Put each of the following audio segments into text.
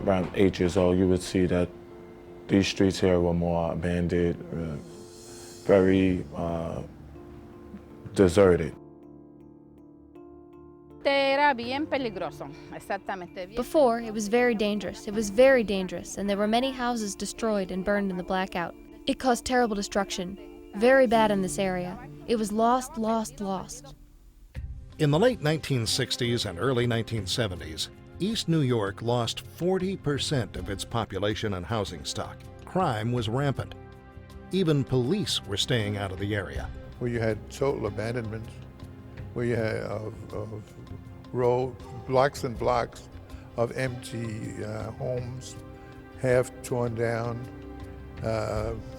around 8 years old, you would see that these streets here were more abandoned, very deserted. Before, it was very dangerous. It was very dangerous, and there were many houses destroyed and burned in the blackout. It caused terrible destruction. Very bad in this area. It was lost, lost, lost. In the late 1960s and early 1970s, East New York lost 40% of its population and housing stock. Crime was rampant. Even police were staying out of the area. Where you had total abandonment, where you had blocks and blocks of empty homes, half torn down,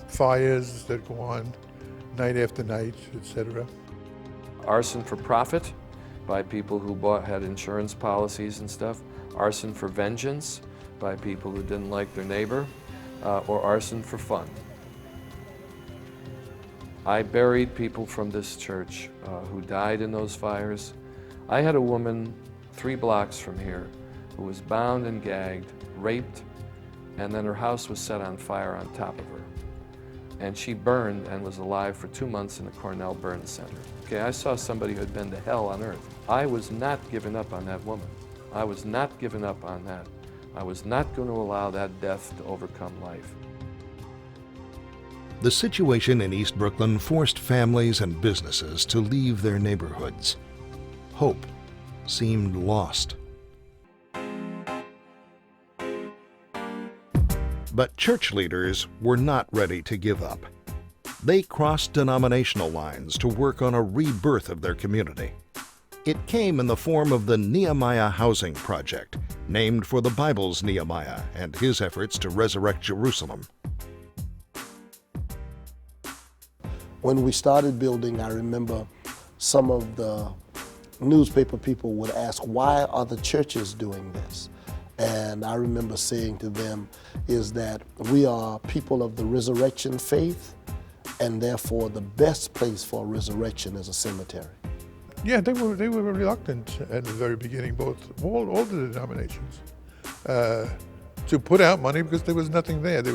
fires that go on night after night, etc. Arson for profit by people who had insurance policies and stuff. Arson for vengeance by people who didn't like their neighbor, or arson for fun. I buried people from this church who died in those fires. I had a woman 3 blocks from here who was bound and gagged, raped, and then her house was set on fire on top of her. And she burned and was alive for 2 months in the Cornell Burn Center. Okay, I saw somebody who had been to hell on earth. I was not giving up on that woman. I was not giving up on that. I was not going to allow that death to overcome life. The situation in East Brooklyn forced families and businesses to leave their neighborhoods. Hope seemed lost. But church leaders were not ready to give up. They crossed denominational lines to work on a rebirth of their community. It came in the form of the Nehemiah Housing Project, named for the Bible's Nehemiah and his efforts to resurrect Jerusalem. When we started building, I remember some of the newspaper people would ask, why are the churches doing this? And I remember saying to them is that we are people of the resurrection faith, and therefore the best place for resurrection is a cemetery. Yeah, they were reluctant at the very beginning, all the denominations, to put out money because there was nothing there. They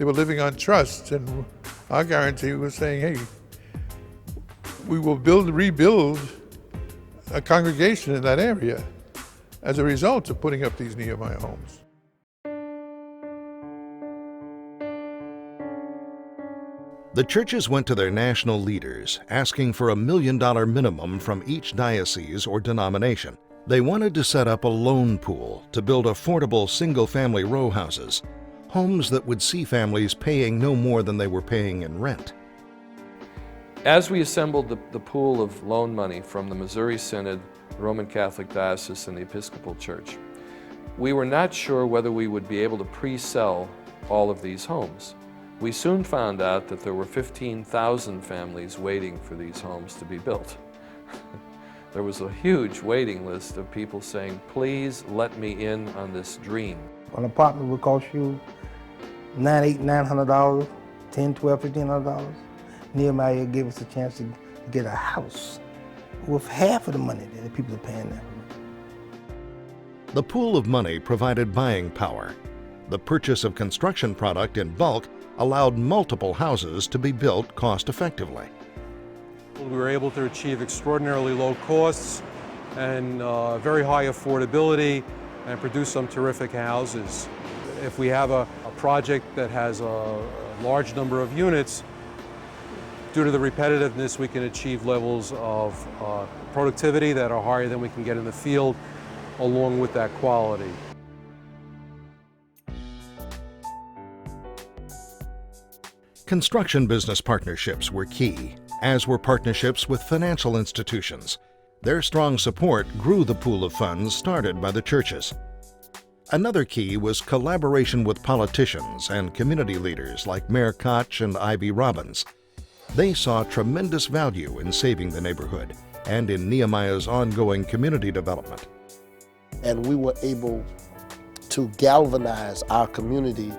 were living on trust, and our guarantee was saying, hey, we will rebuild a congregation in that area as a result of putting up these Nehemiah homes. The churches went to their national leaders asking for $1 million minimum from each diocese or denomination. They wanted to set up a loan pool to build affordable single-family row houses, homes that would see families paying no more than they were paying in rent. As we assembled the pool of loan money from the Missouri Synod, the Roman Catholic Diocese, and the Episcopal Church, we were not sure whether we would be able to pre-sell all of these homes. We soon found out that there were 15,000 families waiting for these homes to be built. There was a huge waiting list of people saying, please let me in on this dream. An apartment would cost you $900, $1,000, $1,200, $1,500. Nehemiah gave us a chance to get a house with half of the money that the people are paying now. The pool of money provided buying power. The purchase of construction product in bulk allowed multiple houses to be built cost-effectively. We were able to achieve extraordinarily low costs and very high affordability and produce some terrific houses. If we have a project that has a large number of units, due to the repetitiveness, we can achieve levels of productivity that are higher than we can get in the field, along with that quality. Construction business partnerships were key, as were partnerships with financial institutions. Their strong support grew the pool of funds started by the churches. Another key was collaboration with politicians and community leaders like Mayor Koch and Ivy Robbins. They saw tremendous value in saving the neighborhood and in Nehemiah's ongoing community development. And we were able to galvanize our community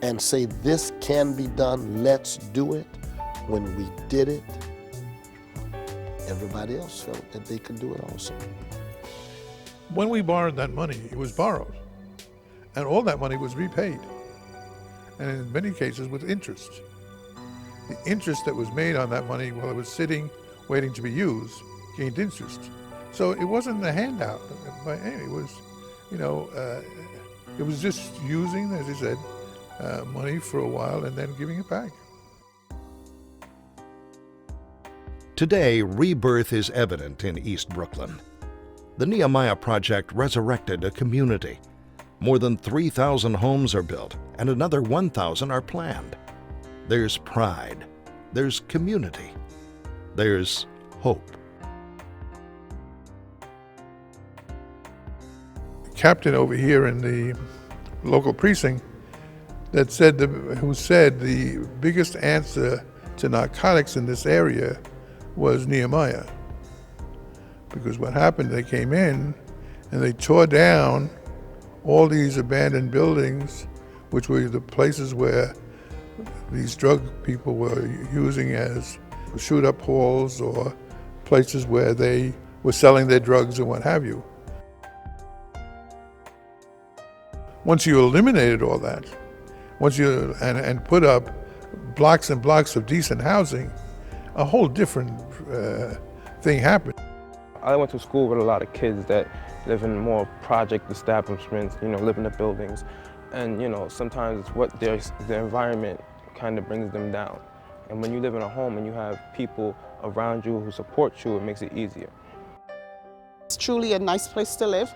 and say, this can be done, let's do it. When we did it, everybody else felt that they could do it also. When we borrowed that money, it was borrowed. And all that money was repaid, and in many cases with interest. The interest that was made on that money while it was sitting, waiting to be used, gained interest. So it wasn't a handout by any, it was, it was just using, as I said, money for a while and then giving it back. Today, rebirth is evident in East Brooklyn. The Nehemiah Project resurrected a community. More than 3,000 homes are built, and another 1,000 are planned. There's pride. There's community. There's hope. Captain over here in the local precinct who said the biggest answer to narcotics in this area was Nehemiah. Because what happened, they came in and they tore down all these abandoned buildings, which were the places where these drug people were using as shoot-up halls or places where they were selling their drugs and what have you. Once you eliminated all that, and put up blocks and blocks of decent housing, a whole different thing happened. I went to school with a lot of kids that live in more project establishments, live in the buildings. And, sometimes their environment kind of brings them down. And when you live in a home and you have people around you who support you, it makes it easier. It's truly a nice place to live.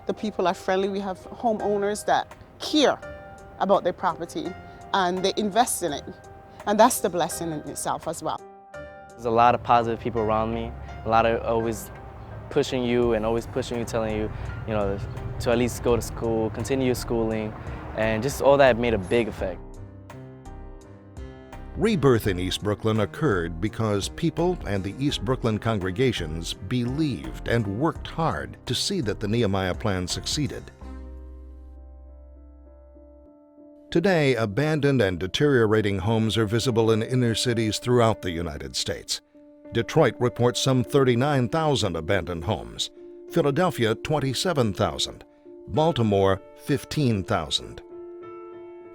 The people are friendly. We have homeowners that care about their property and they invest in it. And that's the blessing in itself as well. There's a lot of positive people around me, a lot of always pushing you, telling you, to at least go to school, continue your schooling, and just all that made a big effect. Rebirth in East Brooklyn occurred because people and the East Brooklyn congregations believed and worked hard to see that the Nehemiah plan succeeded. Today, abandoned and deteriorating homes are visible in inner cities throughout the United States. Detroit reports some 39,000 abandoned homes, Philadelphia 27,000, Baltimore 15,000.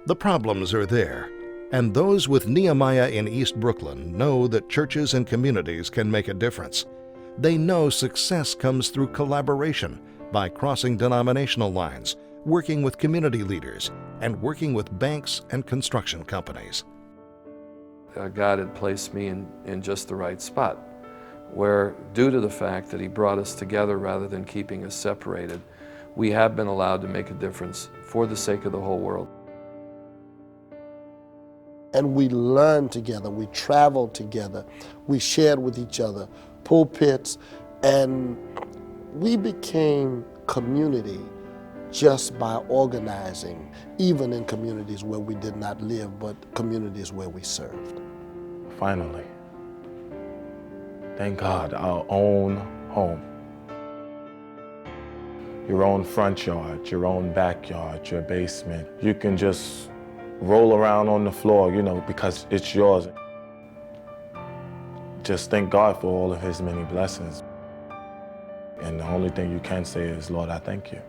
The problems are there, and those with Nehemiah in East Brooklyn know that churches and communities can make a difference. They know success comes through collaboration by crossing denominational lines, working with community leaders, and working with banks and construction companies. God had placed me in just the right spot, where due to the fact that He brought us together rather than keeping us separated, we have been allowed to make a difference for the sake of the whole world. And we learned together, we traveled together, we shared with each other pulpits, and we became community just by organizing, even in communities where we did not live, but communities where we served. Finally, thank God, our own home. Your own front yard, your own backyard, your basement. You can just roll around on the floor, because it's yours. Just thank God for all of His many blessings. And the only thing you can say is, Lord, I thank you.